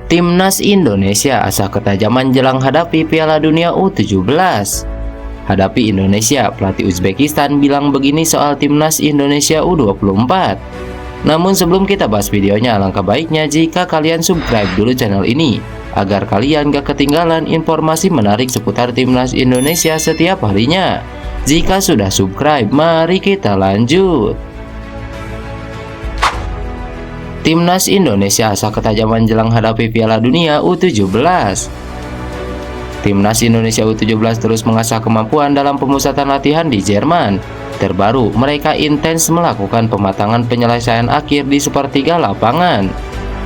Timnas Indonesia asa ketajaman jelang hadapi Piala Dunia U17. Hadapi Indonesia, pelatih Uzbekistan bilang begini soal Timnas Indonesia U24. Namun sebelum kita bahas videonya, alangkah baiknya jika kalian subscribe dulu channel ini agar kalian gak ketinggalan informasi menarik seputar Timnas Indonesia setiap harinya. Jika sudah subscribe, mari kita lanjut. Timnas Indonesia asa ketajaman jelang hadapi Piala Dunia U17. Timnas Indonesia U17 terus mengasah kemampuan dalam pemusatan latihan di Jerman. Terbaru, mereka intens melakukan pematangan penyelesaian akhir di sepertiga lapangan.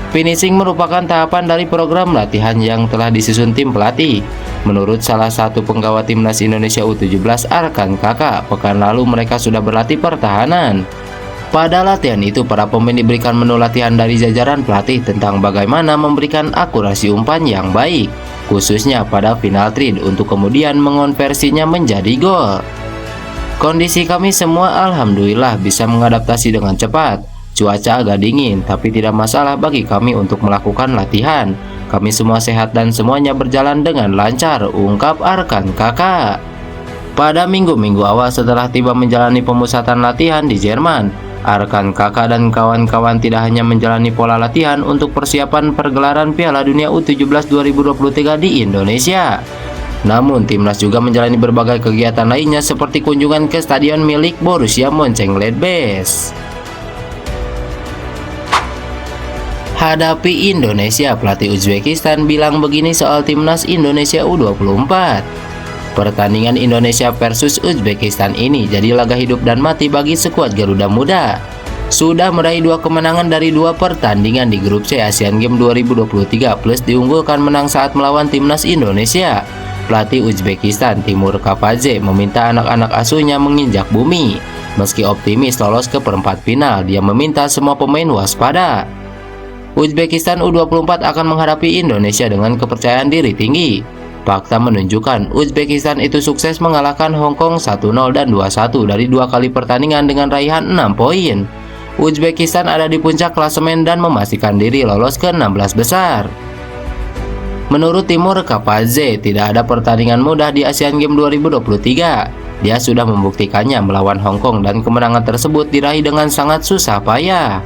Finishing merupakan tahapan dari program latihan yang telah disusun tim pelatih. Menurut salah satu penggawa Timnas Indonesia U17, Arkan Kakak, pekan lalu mereka sudah berlatih pertahanan. Pada latihan itu, para pemain diberikan menu latihan dari jajaran pelatih tentang bagaimana memberikan akurasi umpan yang baik, khususnya pada final thread untuk kemudian mengonversinya menjadi gol. Kondisi kami semua alhamdulillah bisa mengadaptasi dengan cepat. Cuaca agak dingin, tapi tidak masalah bagi kami untuk melakukan latihan. Kami semua sehat dan semuanya berjalan dengan lancar, ungkap Arkan Kakak. Pada minggu-minggu awal setelah tiba menjalani pemusatan latihan di Jerman, Arkan Kakak dan kawan-kawan tidak hanya menjalani pola latihan untuk persiapan pergelaran Piala Dunia U17 2023 di Indonesia. Namun timnas juga menjalani berbagai kegiatan lainnya seperti kunjungan ke stadion milik Borussia Mönchengladbach. Hadapi Indonesia, pelatih Uzbekistan bilang begini soal Timnas Indonesia U24. Pertandingan Indonesia versus Uzbekistan ini jadi laga hidup dan mati bagi skuad Garuda Muda. Sudah meraih 2 kemenangan dari 2 pertandingan di grup C Asian Games 2023 plus diunggulkan menang saat melawan Timnas Indonesia. Pelatih Uzbekistan Timur Kapadze meminta anak-anak asuhnya menginjak bumi. Meski optimis lolos ke perempat final, dia meminta semua pemain waspada. Uzbekistan U24 akan menghadapi Indonesia dengan kepercayaan diri tinggi. Fakta menunjukkan Uzbekistan itu sukses mengalahkan Hong Kong 1-0 dan 2-1 dari 2 kali pertandingan dengan raihan 6 poin. Uzbekistan ada di puncak klasemen dan memastikan diri lolos ke 16 besar. Menurut Timur Kapadze, tidak ada pertandingan mudah di Asian Games 2023. Dia sudah membuktikannya melawan Hong Kong dan kemenangan tersebut diraih dengan sangat susah payah.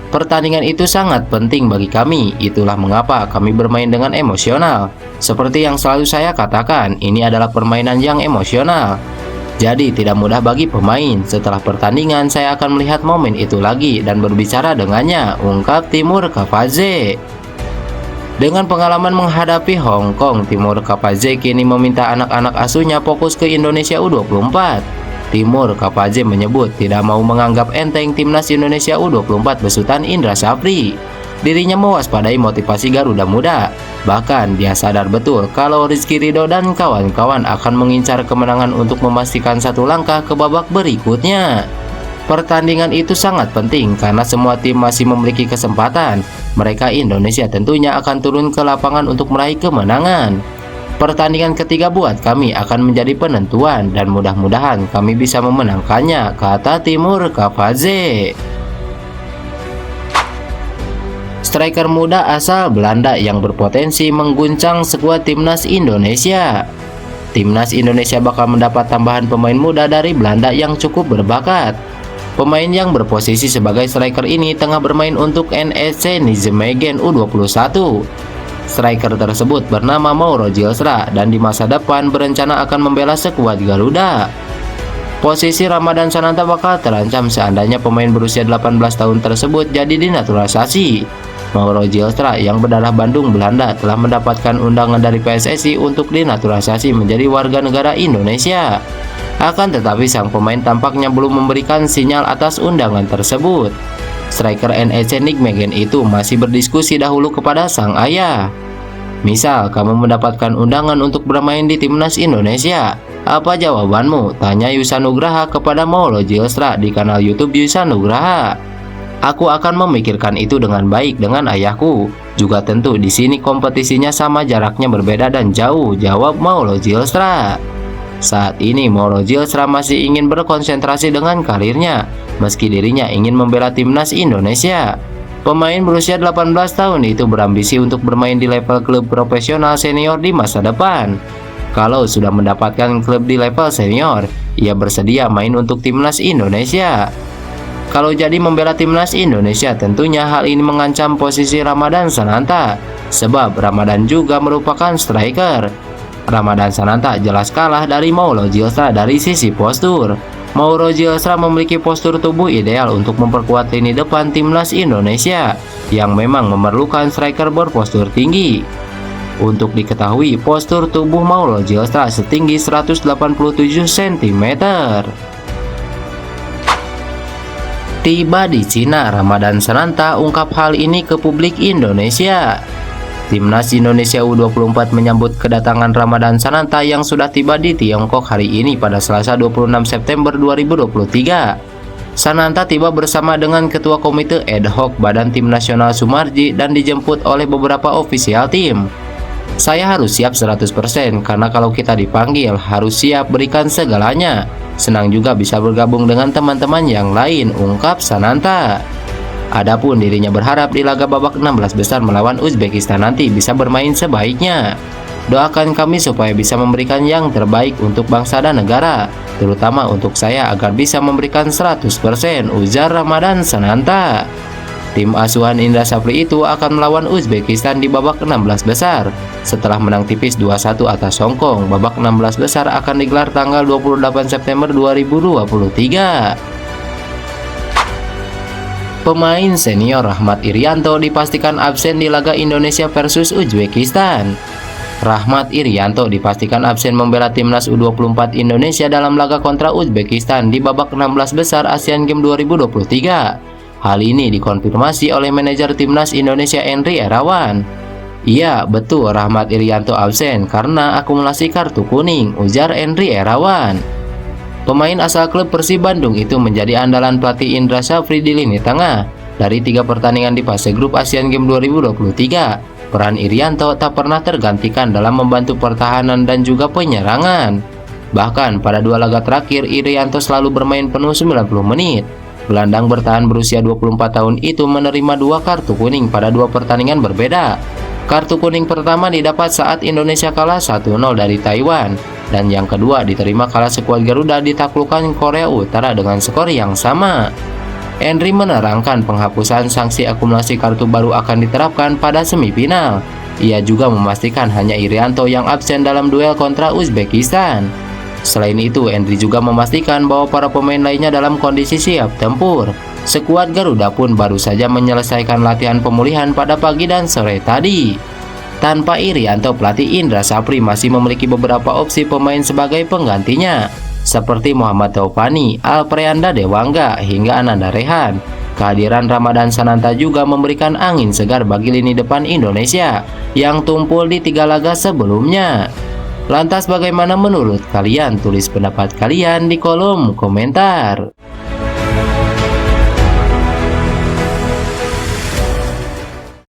Pertandingan itu sangat penting bagi kami, itulah mengapa kami bermain dengan emosional. Seperti yang selalu saya katakan, ini adalah permainan yang emosional. Jadi tidak mudah bagi pemain. Setelah pertandingan saya akan melihat momen itu lagi dan berbicara dengannya, ungkap Timur Kapadze. Dengan pengalaman menghadapi Hong Kong, Timur Kapadze kini meminta anak-anak asuhnya fokus ke Indonesia U24. Timur Kapadze menyebut tidak mau menganggap enteng Timnas Indonesia U24 besutan Indra Syafri. Dirinya mewaspadai motivasi Garuda Muda. Bahkan dia sadar betul kalau Rizky Ridho dan kawan-kawan akan mengincar kemenangan untuk memastikan satu langkah ke babak berikutnya. Pertandingan itu sangat penting karena semua tim masih memiliki kesempatan. Mereka Indonesia tentunya akan turun ke lapangan untuk meraih kemenangan. Pertandingan ketiga buat kami akan menjadi penentuan dan mudah-mudahan kami bisa memenangkannya, kata Timur Kapadze. Striker muda asal Belanda yang berpotensi mengguncang skuad Timnas Indonesia. Timnas Indonesia bakal mendapat tambahan pemain muda dari Belanda yang cukup berbakat. Pemain yang berposisi sebagai striker ini tengah bermain untuk NEC Nijmegen U21. Striker tersebut bernama Mauro Gilstra dan di masa depan berencana akan membela skuad Garuda. Posisi Ramadan Sananta bakal terancam seandainya pemain berusia 18 tahun tersebut jadi dinaturalisasi. Mauro Gilstra yang berdarah Bandung, Belanda telah mendapatkan undangan dari PSSI untuk dinaturalisasi menjadi warga negara Indonesia. Akan tetapi sang pemain tampaknya belum memberikan sinyal atas undangan tersebut. Striker NEC Nijmegen itu masih berdiskusi dahulu kepada sang ayah. Misal, kamu mendapatkan undangan untuk bermain di Timnas Indonesia. Apa jawabanmu? Tanya Yusa Nugraha kepada Mauro Gilstra di kanal YouTube Yusa Nugraha. Aku akan memikirkan itu dengan baik dengan ayahku. Juga tentu di sini kompetisinya sama, jaraknya berbeda dan jauh, jawab Mauro Gilstra. Saat ini Mauro Gilstra masih ingin berkonsentrasi dengan karirnya, meski dirinya ingin membela Timnas Indonesia. Pemain berusia 18 tahun itu berambisi untuk bermain di level klub profesional senior di masa depan. Kalau sudah mendapatkan klub di level senior, ia bersedia main untuk timnas Indonesia. Kalau jadi membela timnas Indonesia, tentunya hal ini mengancam posisi Ramadhan Sananta, sebab Ramadhan juga merupakan striker. Ramadhan Sananta jelas kalah dari Mauro Gilstra dari sisi postur. Mauro Gilstra memiliki postur tubuh ideal untuk memperkuat lini depan timnas Indonesia yang memang memerlukan striker berpostur tinggi. Untuk diketahui, postur tubuh Mauro Gilstra setinggi 187 cm. Tiba di Cina, Ramadhan Sananta ungkap hal ini ke publik Indonesia. Timnas Indonesia U24 menyambut kedatangan Ramadhan Sananta yang sudah tiba di Tiongkok hari ini pada Selasa 26 September 2023. Sananta tiba bersama dengan Ketua Komite Ad Hoc Badan Tim Nasional Sumarji dan dijemput oleh beberapa ofisial tim. Saya harus siap 100% karena kalau kita dipanggil harus siap berikan segalanya. Senang juga bisa bergabung dengan teman-teman yang lain, ungkap Sananta. Adapun dirinya berharap di laga babak 16 besar melawan Uzbekistan nanti bisa bermain sebaiknya. Doakan kami supaya bisa memberikan yang terbaik untuk bangsa dan negara, terutama untuk saya agar bisa memberikan 100%, ujar Ramadhan Sananta. Tim asuhan Indra Safri itu akan melawan Uzbekistan di babak 16 besar. Setelah menang tipis 2-1 atas Hong Kong, babak 16 besar akan digelar tanggal 28 September 2023. Pemain senior Rahmat Irianto dipastikan absen di laga Indonesia versus Uzbekistan. Rahmat Irianto dipastikan absen membela timnas U24 Indonesia dalam laga kontra Uzbekistan di babak 16 besar Asian Games 2023. Hal ini dikonfirmasi oleh manajer timnas Indonesia Henry Irawan. Iya, betul Rahmat Irianto absen karena akumulasi kartu kuning, ujar Henry Irawan. Pemain asal klub Persib Bandung itu menjadi andalan pelatih Indra Safri di lini tengah. Dari 3 pertandingan di fase grup Asian Games 2023, peran Irianto tak pernah tergantikan dalam membantu pertahanan dan juga penyerangan. Bahkan pada 2 laga terakhir, Irianto selalu bermain penuh 90 menit. Gelandang bertahan berusia 24 tahun itu menerima 2 kartu kuning pada 2 pertandingan berbeda. Kartu kuning pertama didapat saat Indonesia kalah 1-0 dari Taiwan, dan yang kedua diterima kala skuad Garuda ditaklukkan Korea Utara dengan skor yang sama. Henry menerangkan penghapusan sanksi akumulasi kartu baru akan diterapkan pada semifinal. Ia juga memastikan hanya Irianto yang absen dalam duel kontra Uzbekistan. Selain itu, Henry juga memastikan bahwa para pemain lainnya dalam kondisi siap tempur. Skuad Garuda pun baru saja menyelesaikan latihan pemulihan pada pagi dan sore tadi. Tanpa Irianto, pelatih Indra Safri masih memiliki beberapa opsi pemain sebagai penggantinya, seperti Muhammad Taufani, Alpreanda Dewangga, hingga Ananda Rehan. Kehadiran Ramadhan Sananta juga memberikan angin segar bagi lini depan Indonesia yang tumpul di 3 laga sebelumnya. Lantas bagaimana menurut kalian? Tulis pendapat kalian di kolom komentar.